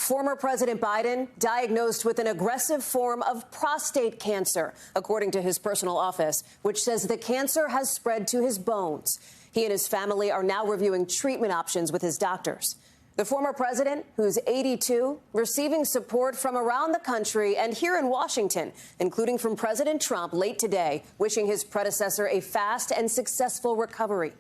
Former President Biden diagnosed with an aggressive form of prostate cancer, according to his personal office, which says the cancer has spread to his bones. He and his family are now reviewing treatment options with his doctors. The former president, who's 82, receiving support from around the country and here in Washington, including from President Trump late today, wishing his predecessor a fast and successful recovery.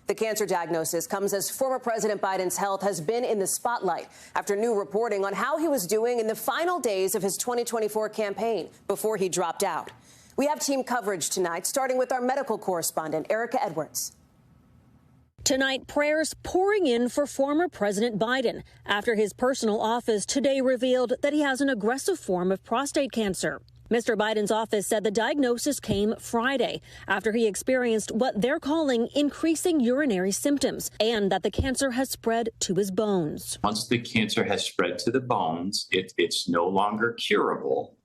The cancer diagnosis comes as former President Biden's health has been in the spotlight after new reporting on how he was doing in the final days of his 2024 campaign before he dropped out. We have team coverage tonight, starting with our medical correspondent, Erika Edwards. Tonight, prayers pouring in for former President Biden after his personal office today revealed that he has an aggressive form of prostate cancer. Mr. Biden's office said the diagnosis came Friday after he experienced what they're calling increasing urinary symptoms and that the cancer has spread to his bones. Once the cancer has spread to the bones, it's no longer curable,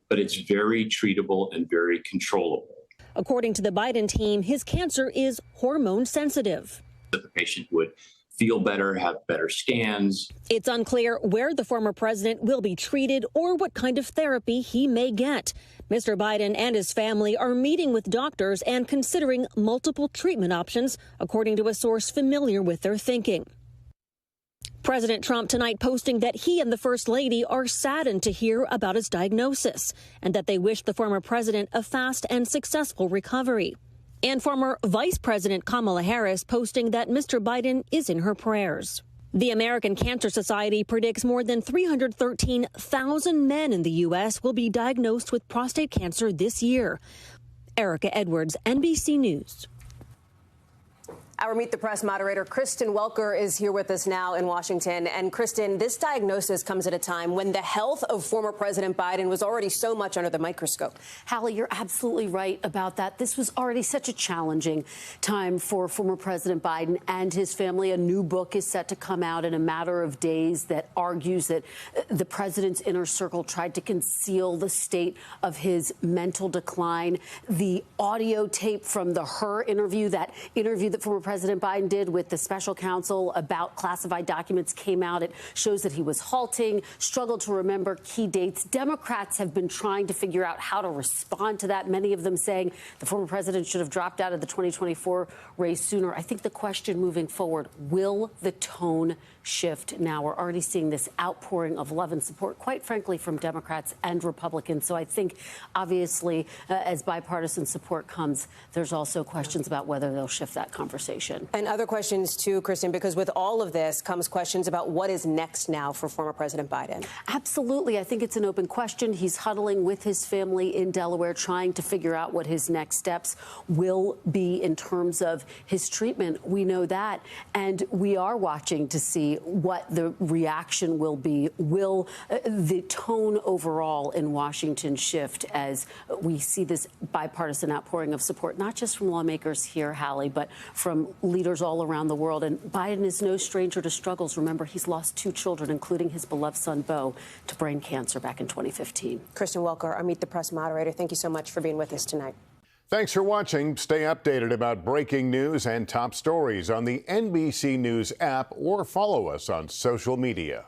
but it's very treatable and very controllable. According to the Biden team, his cancer is hormone sensitive. The patient would feel better, have better scans. It's unclear where the former president will be treated or what kind of therapy he may get. Mr. Biden and his family are meeting with doctors and considering multiple treatment options, according to a source familiar with their thinking. President Trump tonight posting that he and the First Lady are saddened to hear about his diagnosis and that they wish the former president a fast and successful recovery. And former Vice President Kamala Harris posting that Mr. Biden is in her prayers. The American Cancer Society predicts more than 313,000 men in the U.S. will be diagnosed with prostate cancer this year. Erika Edwards, NBC News. Our Meet the Press moderator, Kristen Welker, is here with us now in Washington. And Kristen, this diagnosis comes at a time when the health of former President Biden was already so much under the microscope. Hallie, you're absolutely right about that. This was already such a challenging time for former President Biden and his family. A new book is set to come out in a matter of days that argues that the president's inner circle tried to conceal the state of his mental decline. The audio tape from the Her interview, that interview that former President Biden did with the special counsel about classified documents, came out. It shows that he was halting, struggled to remember key dates. Democrats have been trying to figure out how to respond to that, many of them saying the former president should have dropped out of the 2024 race sooner. I think the question moving forward, will the tone shift now? We're already seeing this outpouring of love and support, quite frankly, from Democrats and Republicans. So I think, obviously, as bipartisan support comes, there's also questions about whether they'll shift that conversation. And other questions, too, Kristen, because with all of this comes questions about what is next now for former President Biden. Absolutely. I think it's an open question. He's huddling with his family in Delaware, trying to figure out what his next steps will be in terms of his treatment. We know that. And we are watching to see what the reaction will be. Will the tone overall in Washington shift as we see this bipartisan outpouring of support, not just from lawmakers here, Hallie, but from leaders all around the world? And Biden is no stranger to struggles. Remember, he's lost 2 children, including his beloved son, Beau, to brain cancer back in 2015. Kristen Welker, our Meet the Press moderator, thank you so much for being with us tonight. Thanks for watching. Stay updated about breaking news and top stories on the NBC News app or follow us on social media.